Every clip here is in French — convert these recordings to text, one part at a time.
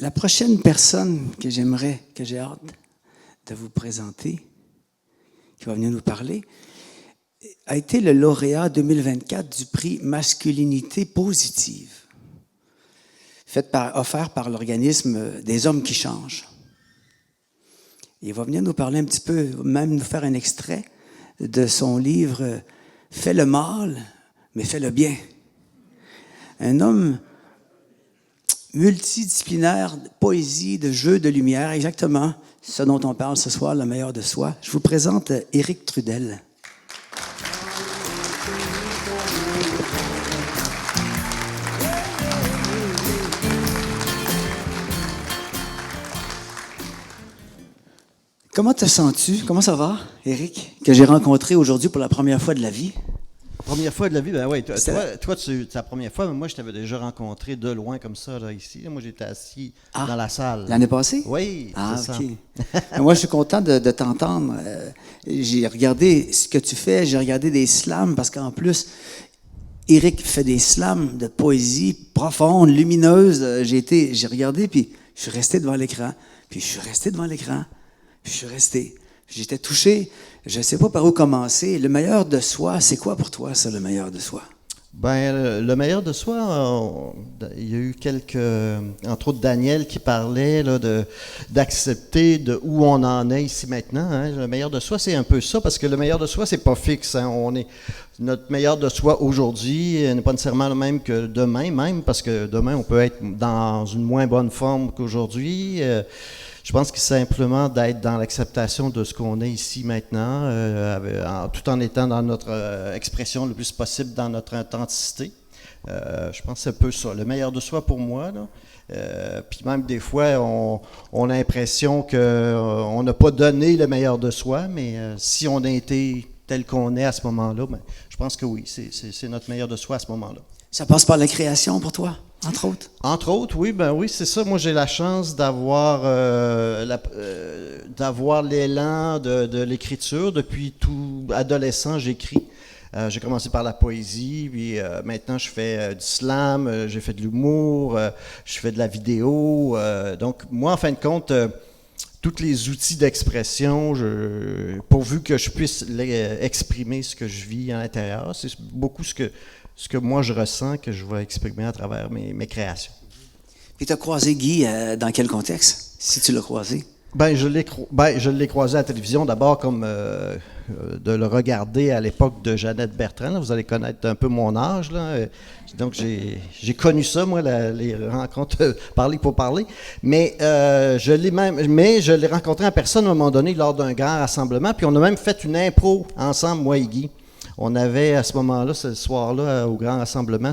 La prochaine personne que j'ai hâte de vous présenter, qui va venir nous parler, a été le lauréat 2024 du prix Masculinité positive, offert par l'organisme des Hommes qui changent. Il va venir nous parler un petit peu, même nous faire un extrait de son livre « Fais le mal, mais fais le bien ». Un homme multidisciplinaire, de poésie, de jeu, de lumière, exactement ce dont on parle ce soir, le meilleur de soi. Je vous présente Éric Trudel. Comment te sens-tu? Comment ça va, Éric, que j'ai rencontré aujourd'hui pour la première fois de la vie? Première fois de la vie, ben oui. Toi, c'est la première fois, mais moi, je t'avais déjà rencontré de loin comme ça, là, ici. Moi, j'étais assis dans la salle. L'année passée? Oui, c'est OK. ça. Moi, je suis content de t'entendre. J'ai regardé ce que tu fais, j'ai regardé des slams, parce qu'en plus, Éric fait des slams de poésie profonde, lumineuse. J'ai regardé, puis je suis resté devant l'écran, puis je suis resté devant l'écran. Puis je suis resté. J'étais touché. Je ne sais pas par où commencer. Le meilleur de soi, c'est quoi pour toi, ça, le meilleur de soi? Ben, le meilleur de soi, il y a eu entre autres Daniel qui parlait là, d'accepter de où on en est ici maintenant. Hein. Le meilleur de soi, c'est un peu ça, parce que le meilleur de soi, c'est pas fixe. Hein. Notre meilleur de soi aujourd'hui n'est pas nécessairement le même que demain, même, parce que demain, on peut être dans une moins bonne forme qu'aujourd'hui. Je pense que c'est simplement d'être dans l'acceptation de ce qu'on est ici maintenant, tout en étant dans notre expression le plus possible, dans notre authenticité. Je pense que c'est un peu ça, le meilleur de soi pour moi. Là. Puis même des fois, on a l'impression qu'on n'a pas donné le meilleur de soi, mais si on a été tel qu'on est à ce moment-là, ben, je pense que oui, c'est notre meilleur de soi à ce moment-là. Ça passe par la création pour toi, entre autres? Entre autres, oui, ben oui, c'est ça. Moi, j'ai la chance d'avoir l'élan de l'écriture. Depuis tout adolescent, j'écris. J'ai commencé par la poésie, puis maintenant je fais du slam, j'ai fait de l'humour, je fais de la vidéo. Donc, moi, en fin de compte, tous les outils d'expression, pourvu que je puisse exprimer ce que je vis à l'intérieur, c'est beaucoup ce que moi je ressens que je vais exprimer à travers mes créations. Et tu as croisé Guy dans quel contexte, si tu l'as croisé? Je l'ai croisé à la télévision, d'abord comme de le regarder à l'époque de Jeannette Bertrand. Là, vous allez connaître un peu mon âge. Là. Donc, j'ai connu ça, moi, les rencontres parler pour parler. Mais je l'ai rencontré en personne à un moment donné lors d'un grand rassemblement. Puis on a même fait une impro ensemble, moi et Guy. On avait à ce moment-là, ce soir-là, au grand rassemblement,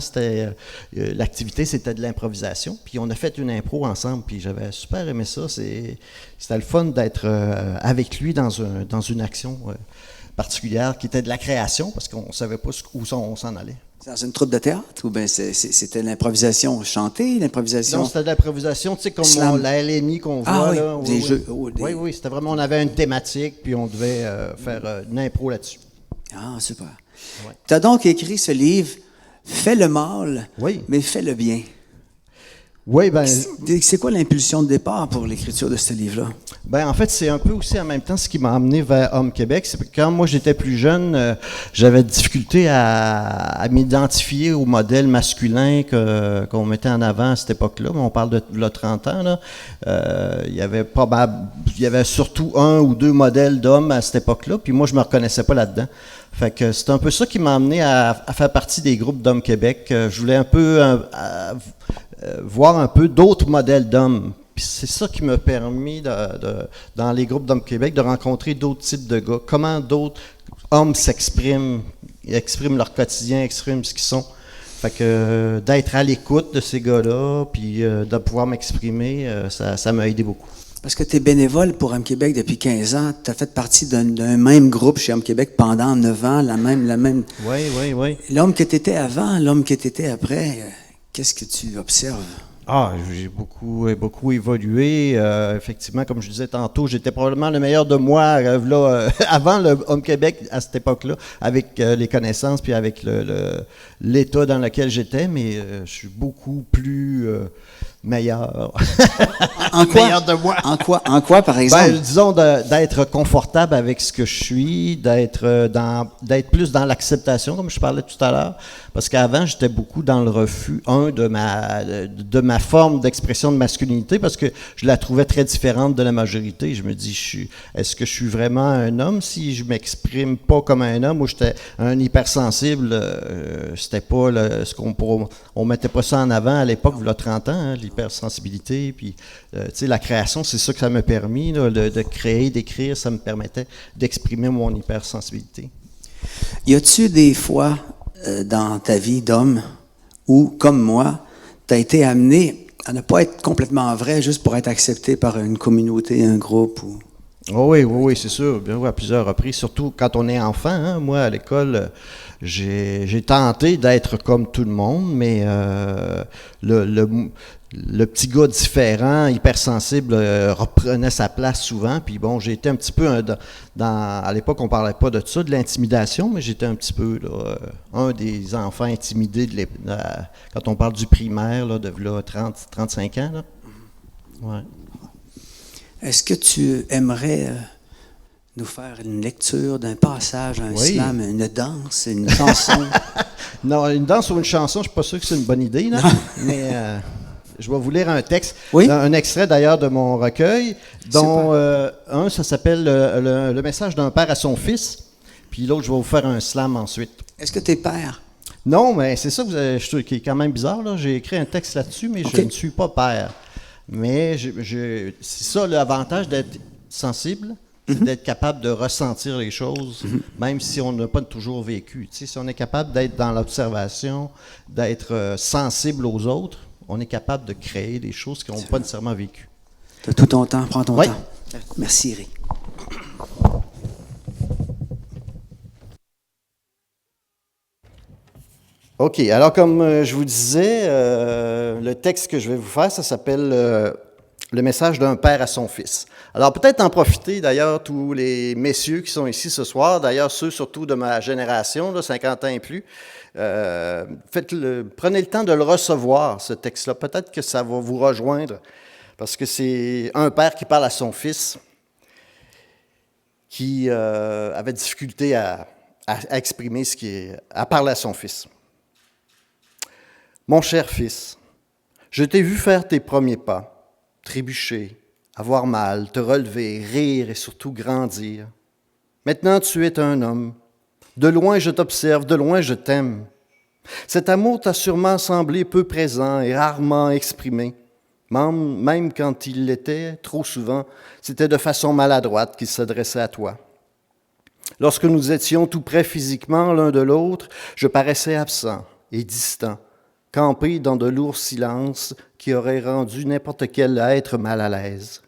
l'activité, c'était de l'improvisation. Puis on a fait une impro ensemble, puis j'avais super aimé ça. C'était le fun d'être avec lui dans une action particulière qui était de la création, parce qu'on ne savait pas où on s'en allait. Dans une troupe de théâtre ou bien c'était l'improvisation chantée, l'improvisation? Non, c'était de l'improvisation, tu sais, comme la LNI qu'on voit. Oui, là. Des jeux. Oui, c'était vraiment, on avait une thématique, puis on devait faire une impro là-dessus. Ah, super. Ouais. Tu as donc écrit ce livre, « Fais le mal, mais fais le bien ». Oui, ben. C'est quoi l'impulsion de départ pour l'écriture de ce livre-là? Ben, en fait, c'est un peu aussi en même temps ce qui m'a amené vers Homme Québec. C'est que quand moi j'étais plus jeune, j'avais difficulté à m'identifier au modèle masculin qu'on mettait en avant à cette époque-là. On parle de là, 30 ans. Là. Il y avait surtout un ou deux modèles d'hommes à cette époque-là, puis moi je me reconnaissais pas là-dedans. Fait que c'est un peu ça qui m'a amené à faire partie des groupes d'Hommes Québec. Je voulais un peu voir un peu d'autres modèles d'hommes. Puis c'est ça qui m'a permis, dans les groupes d'Hommes Québec, de rencontrer d'autres types de gars. Comment d'autres hommes expriment leur quotidien, expriment ce qu'ils sont. Fait que d'être à l'écoute de ces gars-là, puis de pouvoir m'exprimer, ça m'a aidé beaucoup. Parce que tu es bénévole pour Homme Québec depuis 15 ans. Tu as fait partie d'un même groupe chez Homme Québec pendant 9 ans, la même. Oui. L'homme que tu étais avant, l'homme que tu étais après, qu'est-ce que tu observes? J'ai beaucoup évolué. Effectivement, comme je disais tantôt, j'étais probablement le meilleur de moi avant le Homme Québec à cette époque-là, avec les connaissances puis avec l'état dans lequel j'étais, mais je suis beaucoup plus meilleur. En quoi? Meilleur de moi. En quoi, par exemple? Ben, disons d'être confortable avec ce que je suis, d'être plus dans l'acceptation, comme je parlais tout à l'heure. Parce qu'avant, j'étais beaucoup dans le refus, de ma forme d'expression de masculinité, parce que je la trouvais très différente de la majorité. Je me dis, est-ce que je suis vraiment un homme si je m'exprime pas comme un homme, ou j'étais un hypersensible? C'était pas on mettait pas ça en avant à l'époque, il y a 30 ans, hein, l'hypersensibilité, puis tu sais, la création, c'est ça que ça m'a permis, là, de créer, d'écrire, ça me permettait d'exprimer mon hypersensibilité. Y a-tu des fois dans ta vie d'homme où, comme moi, tu as été amené à ne pas être complètement vrai juste pour être accepté par une communauté, un groupe? Oh oui, c'est sûr. Bien oui, à plusieurs reprises, surtout quand on est enfant. Hein. Moi, à l'école, j'ai tenté d'être comme tout le monde, mais le petit gars différent, hypersensible, reprenait sa place souvent. Puis bon, j'ai été un petit peu à l'époque, on parlait pas de ça, de l'intimidation, mais j'étais un petit peu là, un des enfants intimidés quand on parle du primaire, là, de là, 35 ans. Là. Ouais. Est-ce que tu aimerais nous faire une lecture d'un passage, un slam, une danse, une chanson? Non, une danse ou une chanson, je ne suis pas sûr que c'est une bonne idée, là, mais je vais vous lire un texte, un extrait d'ailleurs de mon recueil, dont un, ça s'appelle le message d'un père à son fils, puis l'autre, je vais vous faire un slam ensuite. Est-ce que tu es père? Non, mais c'est ça qui est quand même bizarre, là. J'ai écrit un texte là-dessus, mais je ne suis pas père. Mais c'est ça l'avantage d'être sensible, c'est d'être capable de ressentir les choses, même si on n'a pas toujours vécu. Tu sais, si on est capable d'être dans l'observation, d'être sensible aux autres, on est capable de créer des choses qu'on n'a pas nécessairement vécues. Tu as tout ton temps, prends ton temps. Merci, Eric. OK, alors comme je vous disais, le texte que je vais vous faire, ça s'appelle Le message d'un père à son fils. Alors peut-être en profiter d'ailleurs tous les messieurs qui sont ici ce soir, d'ailleurs ceux surtout de ma génération, là, 50 ans et plus, prenez le temps de le recevoir, ce texte-là. Peut-être que ça va vous rejoindre, parce que c'est un père qui parle à son fils, qui avait difficulté à exprimer à parler à son fils. Mon cher fils, je t'ai vu faire tes premiers pas, trébucher, avoir mal, te relever, rire et surtout grandir. Maintenant, tu es un homme. De loin, je t'observe, de loin, je t'aime. Cet amour t'a sûrement semblé peu présent et rarement exprimé. Même quand il l'était, trop souvent, c'était de façon maladroite qu'il s'adressait à toi. Lorsque nous étions tout près physiquement l'un de l'autre, je paraissais absent et distant, campé dans de lourds silences qui auraient rendu n'importe quel être mal à l'aise.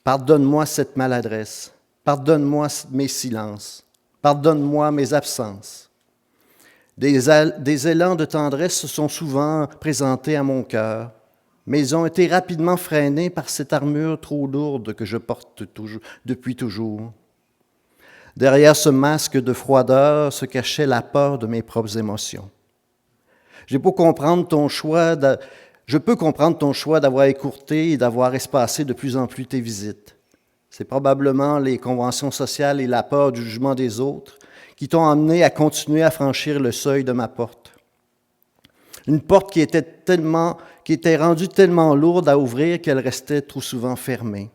Pardonne-moi cette maladresse, pardonne-moi mes silences, pardonne-moi mes absences. Des élans de tendresse se sont souvent présentés à mon cœur, mais ils ont été rapidement freinés par cette armure trop lourde que je porte depuis toujours. Derrière ce masque de froideur se cachait la peur de mes propres émotions. Je peux comprendre ton choix d'avoir écourté et d'avoir espacé de plus en plus tes visites. C'est probablement les conventions sociales et la peur du jugement des autres qui t'ont amené à continuer à franchir le seuil de ma porte. Une porte qui était rendue tellement lourde à ouvrir qu'elle restait trop souvent fermée.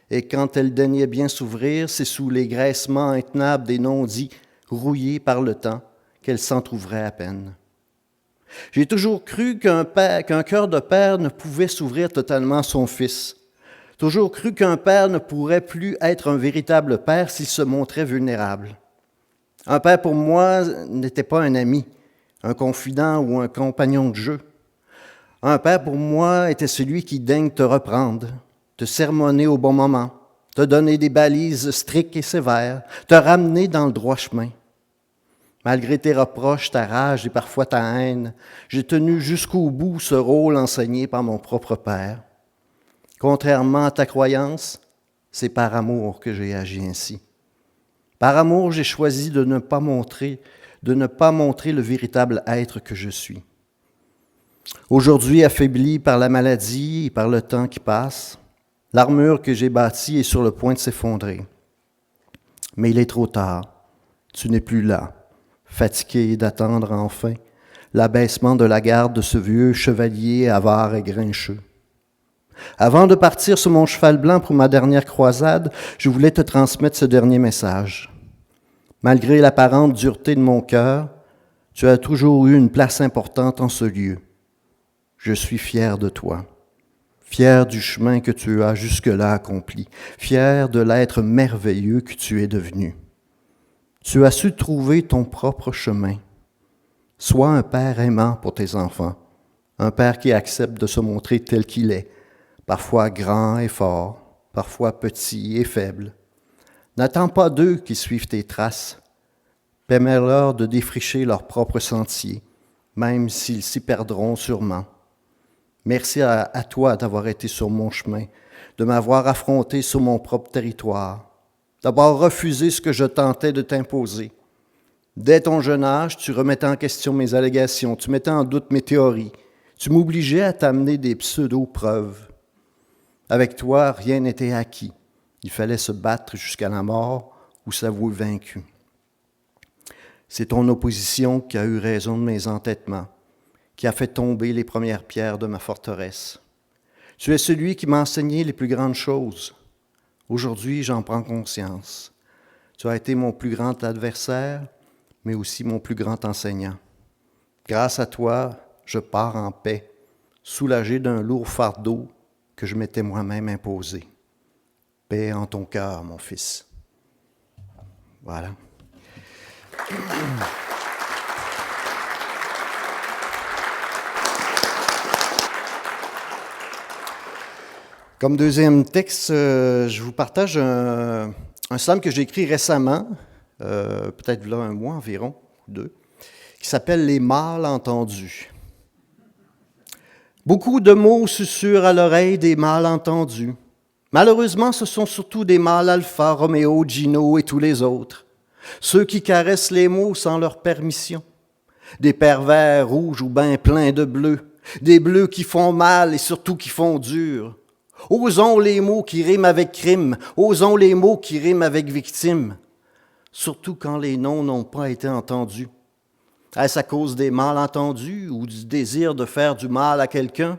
Et quand elle daignait bien s'ouvrir, c'est sous les graissements intenables des non-dits rouillés par le temps qu'elle s'entr'ouvrait à peine. J'ai toujours cru qu'un cœur de père ne pouvait s'ouvrir totalement à son fils. Toujours cru qu'un père ne pourrait plus être un véritable père s'il se montrait vulnérable. Un père pour moi n'était pas un ami, un confident ou un compagnon de jeu. Un père pour moi était celui qui daigne te reprendre, te sermonner au bon moment, te donner des balises strictes et sévères, te ramener dans le droit chemin. Malgré tes reproches, ta rage et parfois ta haine, j'ai tenu jusqu'au bout ce rôle enseigné par mon propre père. Contrairement à ta croyance, c'est par amour que j'ai agi ainsi. Par amour, j'ai choisi de ne pas montrer le véritable être que je suis. Aujourd'hui, affaibli par la maladie et par le temps qui passe, l'armure que j'ai bâtie est sur le point de s'effondrer. Mais il est trop tard. Tu n'es plus là, fatigué d'attendre enfin l'abaissement de la garde de ce vieux chevalier avare et grincheux. Avant de partir sur mon cheval blanc pour ma dernière croisade, je voulais te transmettre ce dernier message. Malgré l'apparente dureté de mon cœur, tu as toujours eu une place importante en ce lieu. Je suis fier de toi, fier du chemin que tu as jusque-là accompli, fier de l'être merveilleux que tu es devenu. Tu as su trouver ton propre chemin. Sois un père aimant pour tes enfants, un père qui accepte de se montrer tel qu'il est, parfois grand et fort, parfois petit et faible. N'attends pas d'eux qui suivent tes traces. Permets-leur de défricher leur propre sentier, même s'ils s'y perdront sûrement. Merci à toi d'avoir été sur mon chemin, de m'avoir affronté sur mon propre territoire, d'avoir refusé ce que je tentais de t'imposer. Dès ton jeune âge, tu remettais en question mes allégations, tu mettais en doute mes théories, tu m'obligeais à t'amener des pseudo-preuves. Avec toi, rien n'était acquis. Il fallait se battre jusqu'à la mort ou s'avouer vaincu. C'est ton opposition qui a eu raison de mes entêtements, qui a fait tomber les premières pierres de ma forteresse. Tu es celui qui m'a enseigné les plus grandes choses. Aujourd'hui, j'en prends conscience. Tu as été mon plus grand adversaire, mais aussi mon plus grand enseignant. Grâce à toi, je pars en paix, soulagé d'un lourd fardeau que je m'étais moi-même imposé. Paix en ton cœur, mon fils. Voilà. Comme deuxième texte, je vous partage un psaume que j'ai écrit récemment, peut-être là un mois environ, ou deux, qui s'appelle « Les mal entendus ». Beaucoup de mots susurrent à l'oreille des mal entendus. Malheureusement, ce sont surtout des mâles Alpha, Roméo, Gino et tous les autres. Ceux qui caressent les mots sans leur permission. Des pervers rouges ou bien pleins de bleus. Des bleus qui font mal et surtout qui font dur. Osons les mots qui riment avec crime. Osons les mots qui riment avec victime. Surtout quand les noms n'ont pas été entendus. Est-ce à cause des malentendus ou du désir de faire du mal à quelqu'un?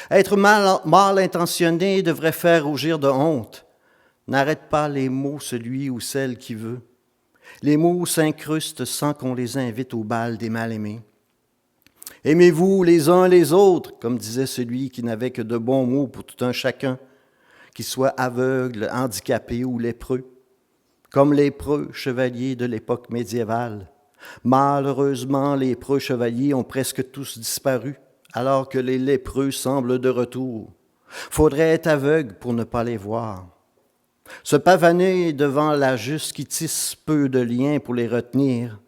Être mal intentionné devrait faire rougir de honte. N'arrête pas les mots celui ou celle qui veut. Les mots s'incrustent sans qu'on les invite au bal des mal-aimés. Aimez-vous les uns les autres, comme disait celui qui n'avait que de bons mots pour tout un chacun, qu'il soit aveugle, handicapé ou lépreux, comme lépreux chevaliers de l'époque médiévale. Malheureusement, les lépreux chevaliers ont presque tous disparu, alors que les lépreux semblent de retour. Faudrait être aveugle pour ne pas les voir. Se pavaner devant la juste qui tisse peu de liens pour les retenir,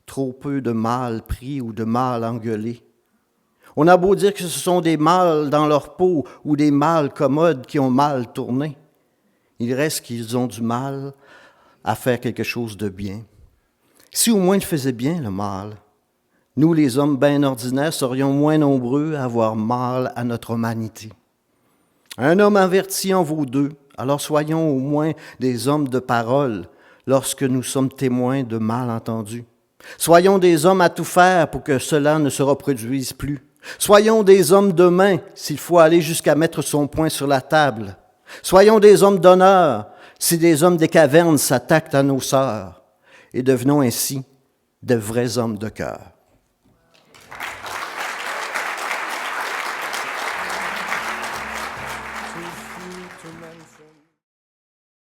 trop peu de mal pris ou de mal engueulés. On a beau dire que ce sont des mâles dans leur peau ou des mâles commodes qui ont mal tourné. Il reste qu'ils ont du mal à faire quelque chose de bien. Si au moins ils faisaient bien le mal, nous les hommes bien ordinaires serions moins nombreux à avoir mal à notre humanité. Un homme averti en vaut deux, alors soyons au moins des hommes de parole lorsque nous sommes témoins de malentendus. Soyons des hommes à tout faire pour que cela ne se reproduise plus. Soyons des hommes de main s'il faut aller jusqu'à mettre son poing sur la table. Soyons des hommes d'honneur si des hommes des cavernes s'attaquent à nos sœurs. Et devenons ainsi de vrais hommes de cœur.